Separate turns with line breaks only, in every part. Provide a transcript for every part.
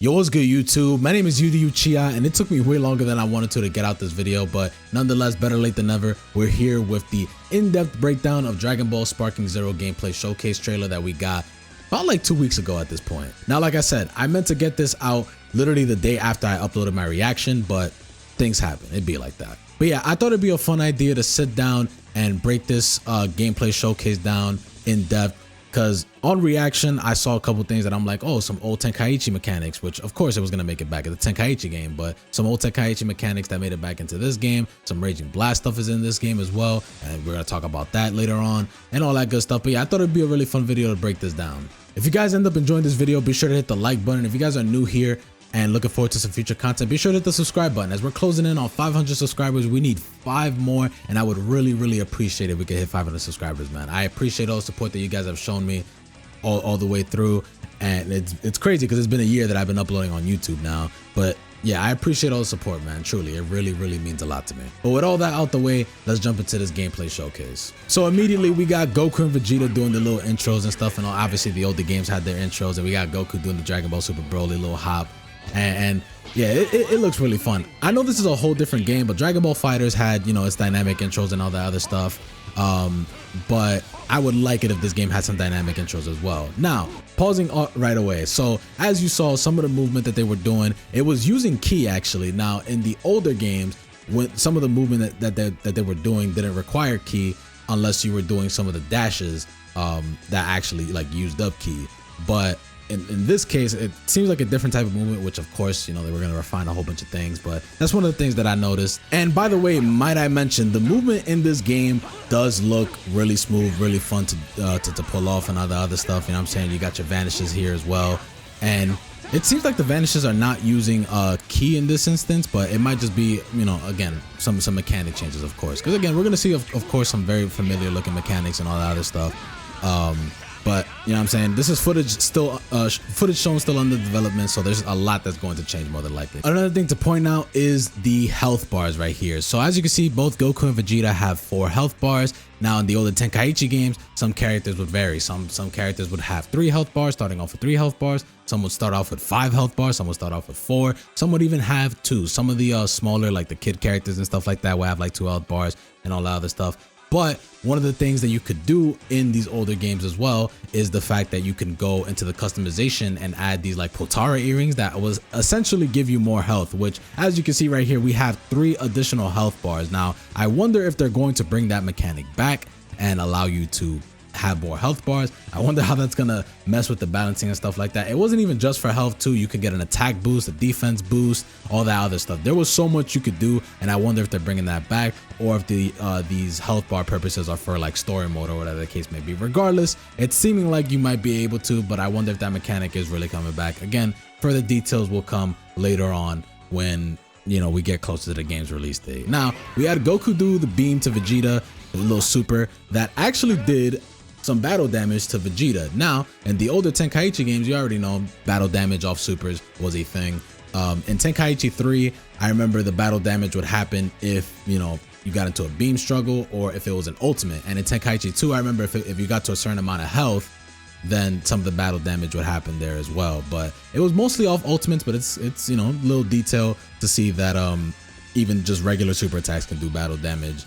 Yo, what's good YouTube? My name is Yu Chia, and it took me way longer than I wanted to get out this video, but nonetheless, better late than never. We're here with the in-depth breakdown of Dragon Ball Sparking Zero gameplay showcase trailer that we got about like 2 weeks ago at this point. Now, like I said, I meant to get this out literally the day after I uploaded my reaction, but things happen. It'd be like that. But yeah, I thought it'd be a fun idea to sit down and break this gameplay showcase down in depth. Because on reaction, I saw a couple things that I'm like, oh, some old Tenkaichi mechanics, which of course it was going to make it back in the Tenkaichi game, but some old Tenkaichi mechanics that made it back into this game. Some Raging Blast stuff is in this game as well, and we're going to talk about that later on and all that good stuff. But yeah, I thought it'd be a really fun video to break this down. If you guys end up enjoying this video, be sure to hit the like button. If you guys are new here and looking forward to some future content, be sure to hit the subscribe button. As we're closing in on 500 subscribers, we need 5 more, and I would really appreciate it if we could hit 500 subscribers, man. I appreciate all the support that you guys have shown me all the way through, and it's crazy because it's been a year that I've been uploading on YouTube now. But yeah, I appreciate all the support, man. Truly, it really means a lot to me. But with all that out the way, let's jump into this gameplay showcase. So immediately we got Goku and Vegeta doing the little intros and stuff, and obviously the older games had their intros, and we got Goku doing the Dragon Ball Super Broly little hop. And yeah, it looks really fun. I know this is a whole different game, but Dragon Ball Fighters had, you know, its dynamic intros and all that other stuff. But I would like it if this game had some dynamic intros as well. Now, pausing right away. So as you saw, some of the movement that they were doing, it was using ki actually. Now in the older games, when some of the movement that they were doing didn't require ki unless you were doing some of the dashes that actually like used up ki. But in this case, it seems like a different type of movement, which of course, you know, they were going to refine a whole bunch of things, but that's one of the things that I noticed. And by the way, might I mention, the movement in this game does look really smooth, really fun to pull off, and all the other stuff. You know what I'm saying? You got your vanishes here as well. And it seems like the vanishes are not using ki in this instance, but it might just be, you know, again, some mechanic changes, of course. Because again, we're going to see, of course, some very familiar looking mechanics and all that other stuff. But you know what I'm saying, this is footage shown still under development, so there's a lot that's going to change more than likely. Another thing to point out is the health bars right here. So as you can see, both Goku and Vegeta have 4 health bars. Now in the older Tenkaichi games, some characters would vary. Some characters would have 3 health bars, starting off with 3 health bars. Some would start off with 5 health bars. Some would start off with 4. Some would even have 2. Some of the smaller, like the kid characters and stuff like that, will have like 2 health bars and all that other stuff. But one of the things that you could do in these older games as well is the fact that you can go into the customization and add these like Potara earrings that was essentially give you more health, which as you can see right here, we have 3 additional health bars. Now, I wonder if they're going to bring that mechanic back and allow you to have more health bars. I wonder how that's gonna mess with the balancing and stuff like that. It wasn't even just for health too. You could get an attack boost, a defense boost, all that other stuff. There was so much you could do, and I wonder if they're bringing that back, or if these health bar purposes are for like story mode or whatever the case may be. Regardless, it's seeming like you might be able to, but I wonder if that mechanic is really coming back. Again, further details will come later on when, you know, we get closer to the game's release date. Now, we had Goku do the beam to Vegeta, a little super that actually did some battle damage to Vegeta. Now, in the older Tenkaichi games, you already know battle damage off supers was a thing. In Tenkaichi 3, I remember the battle damage would happen if, you know, you got into a beam struggle or if it was an ultimate. And in Tenkaichi 2, I remember if you got to a certain amount of health, then some of the battle damage would happen there as well. But it was mostly off ultimates, but it's you know, little detail to see that even just regular super attacks can do battle damage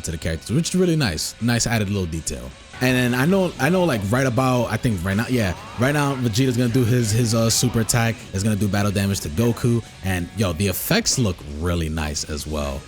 to the characters, which is really nice added little detail. And then I know like right now Vegeta's gonna do his super attack. Is gonna do battle damage to Goku, and yo, the effects look really nice as well.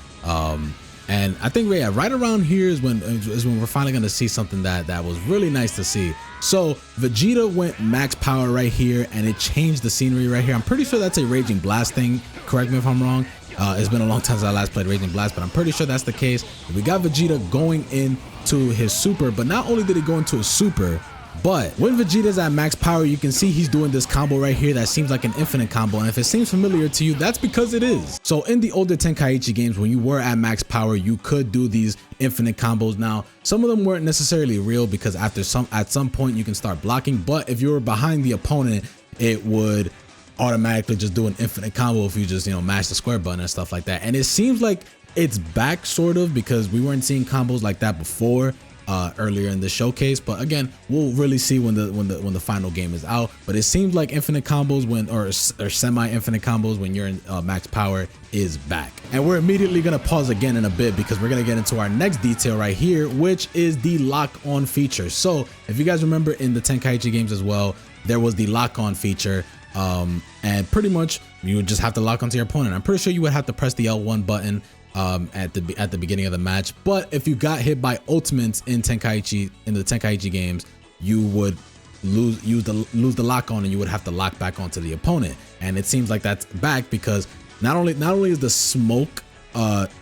And I think right around here is when we're finally gonna see something that was really nice to see. So Vegeta went max power right here, and it changed the scenery right here. I'm pretty sure that's a Raging Blast thing. Correct me if I'm wrong. It's been a long time since I last played Raging Blast, but I'm pretty sure that's the case. We got Vegeta going into his super, but not only did he go into his super, but when Vegeta's at max power, you can see he's doing this combo right here that seems like an infinite combo. And if it seems familiar to you, that's because it is. So in the older Tenkaichi games, when you were at max power, you could do these infinite combos. Now, some of them weren't necessarily real because at some point you can start blocking, but if you were behind the opponent, it would automatically just do an infinite combo if you just, you know, mash the square button and stuff like that. And it seems like it's back sort of, because we weren't seeing combos like that before. earlier in the showcase, but again, we'll really see when the final game is out. But it seems like infinite combos or semi-infinite combos when you're in max power is back. And we're immediately gonna pause again in a bit because we're gonna get into our next detail right here, which is the lock-on feature. So if you guys remember in the Tenkaichi games as well, there was the lock-on feature, and pretty much you would just have to lock onto your opponent. I'm pretty sure you would have to press the L1 button at the beginning of the match, but if you got hit by ultimates in the Tenkaichi games, you would lose the lock on, and you would have to lock back onto the opponent. And it seems like that's back because not only is the smoke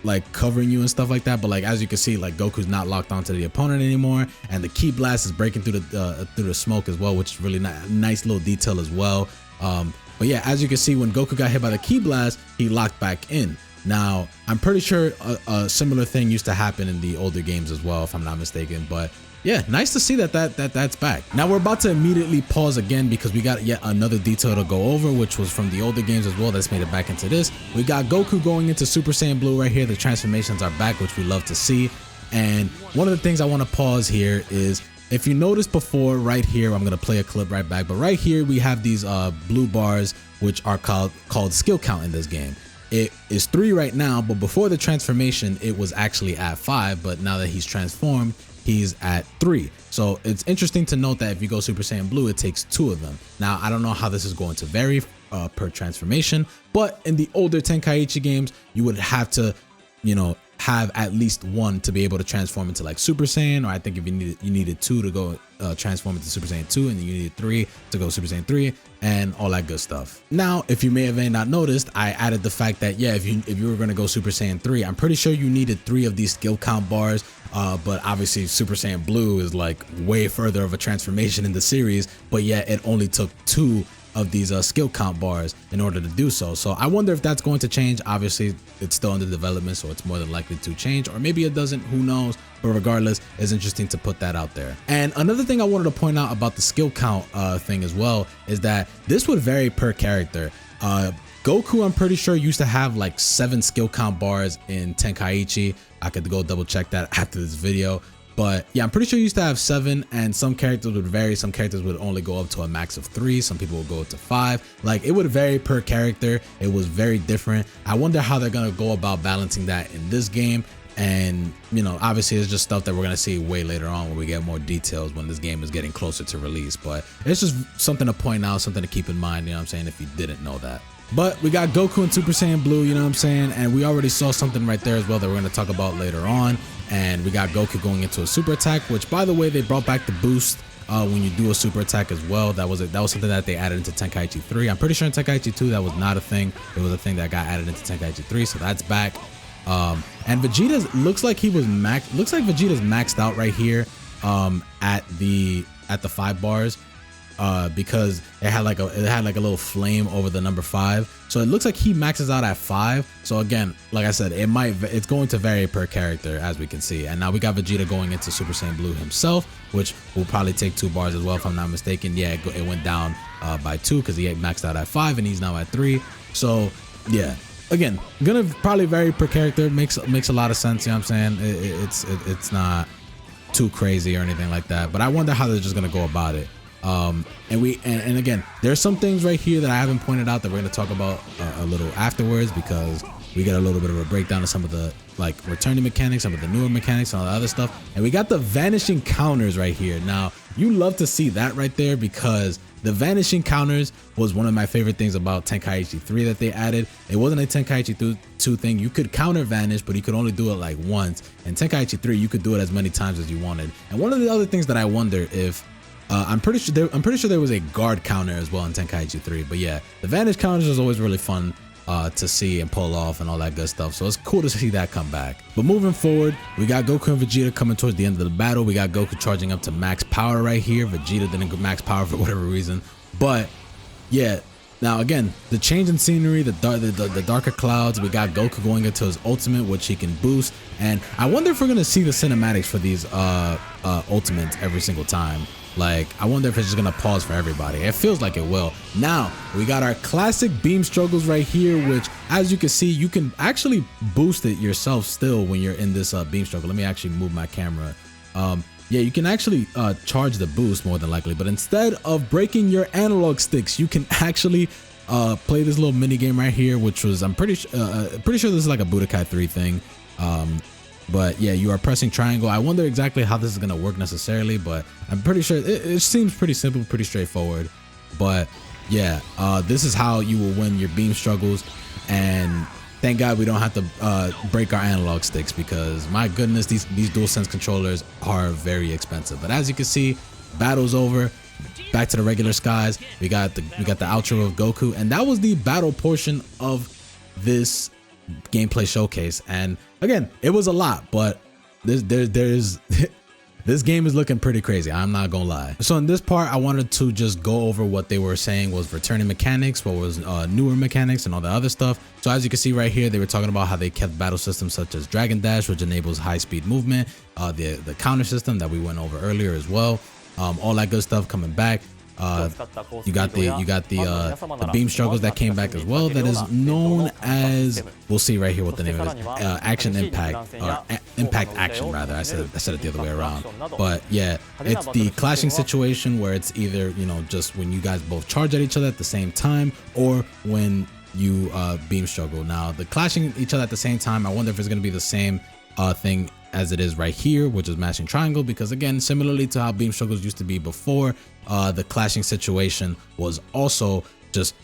like covering you and stuff like that, but like as you can see, like Goku's not locked onto the opponent anymore, and the ki blast is breaking through the smoke as well, which is really nice little detail as well. But yeah, as you can see, when Goku got hit by the ki blast, he locked back in. Now, I'm pretty sure a similar thing used to happen in the older games as well, if I'm not mistaken. But yeah, nice to see that's back. Now we're about to immediately pause again because we got yet another detail to go over, which was from the older games as well that's made it back into this. We got Goku going into Super Saiyan Blue right here. The transformations are back, which we love to see. And one of the things I want to pause here is, if you noticed before right here, I'm going to play a clip right back, but right here we have these blue bars, which are called skill count in this game. It is 3 right now, but before the transformation, it was actually at 5. But now that he's transformed, he's at 3. So it's interesting to note that if you go Super Saiyan Blue, it takes 2 of them. Now, I don't know how this is going to vary per transformation, but in the older Tenkaichi games, you would have to, have at least 1 to be able to transform into like Super Saiyan, or I think if you needed 2 to go transform into Super Saiyan 2, and then you needed 3 to go Super Saiyan 3, and all that good stuff. Now, if you may have not noticed, I added the fact that yeah, if you were going to go Super Saiyan 3, I'm pretty sure you needed 3 of these skill count bars, but obviously Super Saiyan Blue is like way further of a transformation in the series, but yet it only took 2 of these skill count bars in order to do so. So I wonder if that's going to change. Obviously it's still under development, so it's more than likely to change, or maybe it doesn't, who knows. But regardless, it's interesting to put that out there. And another thing I wanted to point out about the skill count thing as well is that this would vary per character. Goku, I'm pretty sure, used to have like 7 skill count bars in Tenkaichi. I could go double check that after this video. But yeah, I'm pretty sure you used to have 7, and some characters would vary. Some characters would only go up to a max of 3. Some people would go up to 5. Like, it would vary per character. It was very different. I wonder how they're going to go about balancing that in this game. And, obviously it's just stuff that we're going to see way later on when we get more details when this game is getting closer to release. But it's just something to point out, something to keep in mind, if you didn't know that. But we got Goku and Super Saiyan Blue, and we already saw something right there as well that we're going to talk about later on. And we got Goku going into a super attack, which, by the way, they brought back the boost when you do a super attack as well. That was something that they added into Tenkaichi 3. I'm pretty sure in Tenkaichi 2 that was not a thing. It was a thing that got added into Tenkaichi 3, so that's back. And Vegeta's looks like Vegeta's maxed out right here at the 5 bars. Because it had like a little flame over the number 5, so it looks like he maxes out at 5. So again, like I said, it's going to vary per character, as we can see. And now we got Vegeta going into Super Saiyan Blue himself, which will probably take 2 bars as well, if I'm not mistaken. Yeah, it went down by 2 because he maxed out at 5 and he's now at 3. So yeah, again, gonna probably vary per character. Makes a lot of sense. I'm saying? It's not too crazy or anything like that, but I wonder how they're just gonna go about it. And again, there's some things right here that I haven't pointed out that we're going to talk about a little afterwards, because we get a little bit of a breakdown of some of the returning mechanics, some of the newer mechanics, and all the other stuff. And we got the vanishing counters right here. Now, you love to see that right there, because the vanishing counters was one of my favorite things about Tenkaichi 3 that they added. It wasn't a Tenkaichi 2 thing. You could counter vanish, but you could only do it like once. In Tenkaichi 3, you could do it as many times as you wanted. And one of the other things that I wonder if I'm pretty sure there was a guard counter as well in Tenkaichi 3, but yeah, the vanish counters is always really fun to see and pull off and all that good stuff. So it's cool to see that come back. But moving forward, we got Goku and Vegeta coming towards the end of the battle. We got Goku charging up to max power right here. Vegeta didn't go max power for whatever reason, but yeah. Now again, the change in scenery, the darker clouds. We got Goku going into his ultimate, which he can boost, and I wonder if we're gonna see the cinematics for these ultimates every single time. Like, I wonder if it's just gonna pause for everybody. It feels like it will. Now, we got our classic beam struggles right here, which, as you can see, you can actually boost it yourself still when you're in this beam struggle. Let me actually move my camera. yeah, you can actually charge the boost more than likely, but instead of breaking your analog sticks, you can actually play this little mini game right here, which was, I'm pretty sure this is like a Budokai 3 thing. But yeah, you are pressing triangle. I wonder exactly how this is going to work necessarily, but I'm pretty sure it seems pretty simple, pretty straightforward. But yeah, this is how you will win your beam struggles. And thank God we don't have to break our analog sticks, because my goodness, these DualSense controllers are very expensive. But as you can see, battle's over. Back to the regular skies. We got the outro of Goku, and that was the battle portion of this gameplay showcase. And again, it was a lot, but there's this game is looking pretty crazy, I'm not gonna lie. So in this part, I wanted to just go over what they were saying was returning mechanics, what was newer mechanics, and all the other stuff. So as you can see right here, they were talking about how they kept battle systems such as Dragon Dash, which enables high-speed movement, the counter system that we went over earlier as well, all that good stuff coming back. You got the beam struggles that came back as well, that is known as, we'll see right here what the name is, action impact, or impact action rather. I said it the other way around. But yeah, it's the clashing situation where it's either, you know, just when you guys both charge at each other at the same time, or when you beam struggle. Now the clashing each other at the same time, I wonder if it's going to be the same thing as it is right here, which is mashing triangle, because again, similarly to how beam struggles used to be before, the clashing situation was also just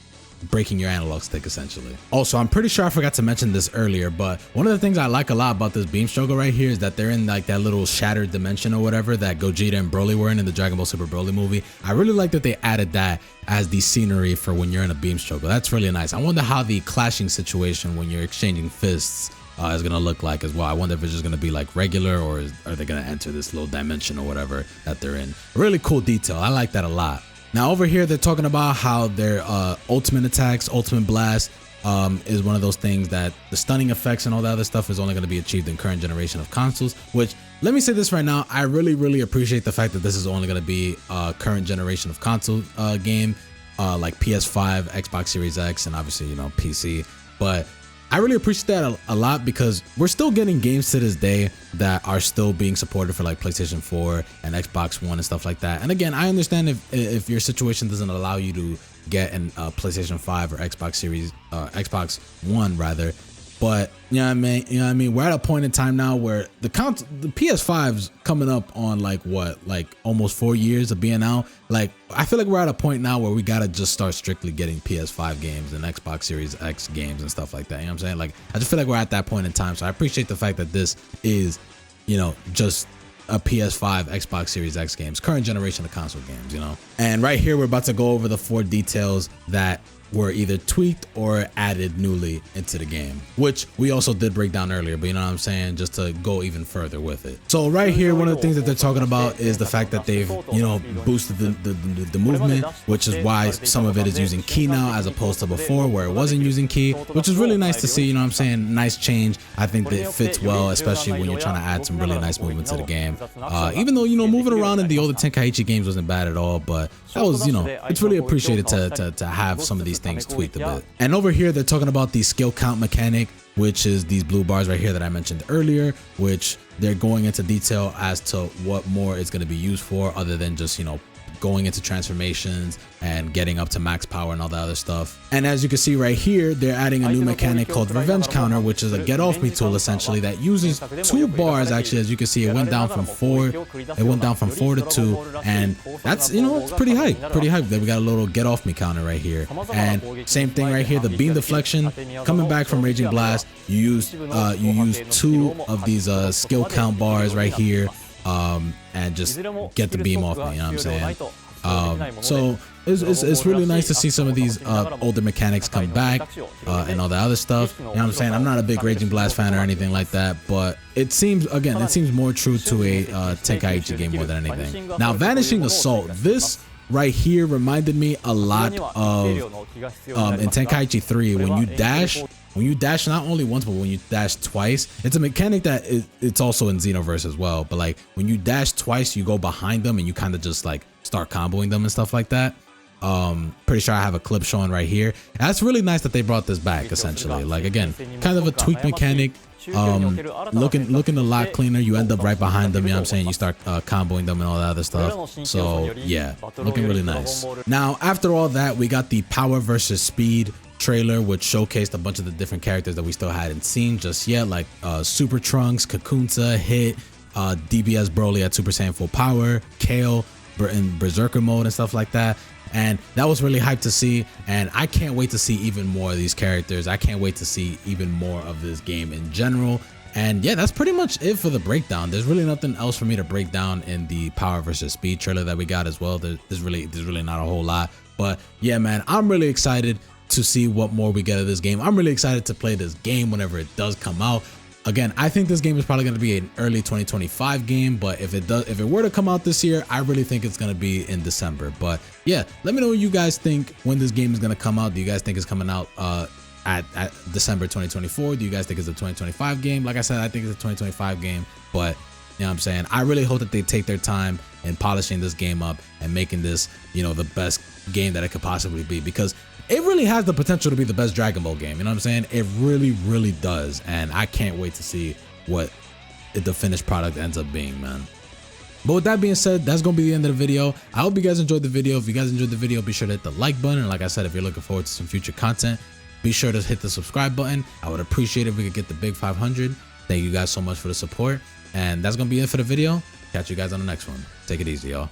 breaking your analog stick essentially. Also, I'm pretty sure I forgot to mention this earlier, but one of the things I like a lot about this beam struggle right here is that they're in like that little shattered dimension or whatever that Gogeta and Broly were in the Dragon Ball Super Broly movie. I really like that they added that as the scenery for when you're in a beam struggle. That's really nice. I wonder how the clashing situation when you're exchanging fists is gonna look like as well. I wonder if it's just gonna be like regular, or are they gonna enter this little dimension or whatever that they're in. Really cool detail. I like that a lot. Now over here, they're talking about how their ultimate attacks, ultimate blast, is one of those things that the stunning effects and all that other stuff is only going to be achieved in current generation of consoles, which, let me say this right now, I really appreciate the fact that this is only going to be a current generation of console game, like PS5, Xbox Series X, and obviously, you know, PC. But I really appreciate that a lot, because we're still getting games to this day that are still being supported for like PlayStation 4 and Xbox One and stuff like that. And again, I understand if your situation doesn't allow you to get an PlayStation 5 or Xbox Series, Xbox One rather. But you know what I mean? We're at a point in time now where the PS5's coming up on like what, like almost 4 years of being out. Like, I feel like we're at a point now where we gotta just start strictly getting PS5 games and Xbox Series X games and stuff like that. You know what I'm saying? Like, I just feel like we're at that point in time. So I appreciate the fact that this is, you know, just a PS5, Xbox Series X games, current generation of console games, you know. And right here, we're about to go over the 4 details that were either tweaked or added newly into the game, which we also did break down earlier, but you know what I'm saying, just to go even further with it. So right here, one of the things that they're talking about is the fact that they've, you know, boosted the movement, which is why some of it is using ki now as opposed to before where it wasn't using ki, which is really nice to see. You know what I'm saying? Nice change. I think that it fits well, especially when you're trying to add some really nice movement to the game. Even though, you know, moving around in the older Tenkaichi games wasn't bad at all, but that was, you know, it's really appreciated to have some of these things tweaked a bit. And over here, they're talking about the skill count mechanic, which is these blue bars right here that I mentioned earlier, which they're going into detail as to what more it's going to be used for, other than just, you know, going into transformations and getting up to max power and all that other stuff. And as you can see right here, they're adding a new mechanic called Revenge Counter, which is a get off me tool essentially that uses 2 bars. Actually, as you can see, it went down from 4 to 2, and that's, you know, it's pretty hype. Then we got a little get off me counter right here. And same thing right here, the beam deflection coming back from Raging Blast. You use 2 of these skill count bars right here, and just get the beam off me, you know what I'm saying? So it's really nice to see some of these older mechanics come back, and all the other stuff. You know what I'm saying? I'm not a big Raging Blast fan or anything like that, but it seems, again, it seems more true to a Tenkaichi game more than anything. Now, Vanishing Assault, this right here reminded me a lot of in Tenkaichi 3 when you dash not only once, but when you dash twice. It's a mechanic that it's also in Xenoverse as well, but like when you dash twice, you go behind them and you kind of just like start comboing them and stuff like that. Pretty sure I have a clip showing right here. And that's really nice that they brought this back, essentially. Like, again, kind of a tweak mechanic. Looking a lot cleaner. You end up right behind them, you know what I'm saying? You start comboing them and all that other stuff. So yeah, looking really nice. Now, after all that, we got the Power versus Speed trailer, which showcased a bunch of the different characters that we still hadn't seen just yet, like Super Trunks, Kakunta, Hit, DBS Broly at Super Saiyan Full Power, Kale in Berserker mode and stuff like that. And that was really hyped to see, and I can't wait to see even more of these characters. I can't wait to see even more of this game in general. And yeah, that's pretty much it for the breakdown. There's really nothing else for me to break down in the Power versus Speed trailer that we got as well. There's really not a whole lot. But yeah, man, I'm really excited to see what more we get of this game. I'm really excited to play this game whenever it does come out. Again, I think this game is probably going to be an early 2025 game, but if it were to come out this year, I really think it's going to be in December. But yeah, let me know what you guys think when this game is going to come out. Do you guys think it's coming out at December 2024? Do you guys think it's a 2025 game? Like I said, I think it's a 2025 game, but you know what I'm saying? I really hope that they take their time in polishing this game up and making this, you know, the best game that it could possibly be, because it really has the potential to be the best Dragon Ball game. You know what I'm saying? It really does. And I can't wait to see what the finished product ends up being, man. But with that being said, that's going to be the end of the video. I hope you guys enjoyed the video. If you guys enjoyed the video, be sure to hit the like button. And like I said, if you're looking forward to some future content, be sure to hit the subscribe button. I would appreciate it if we could get the big 500. Thank you guys so much for the support. And that's going to be it for the video. Catch you guys on the next one. Take it easy, y'all.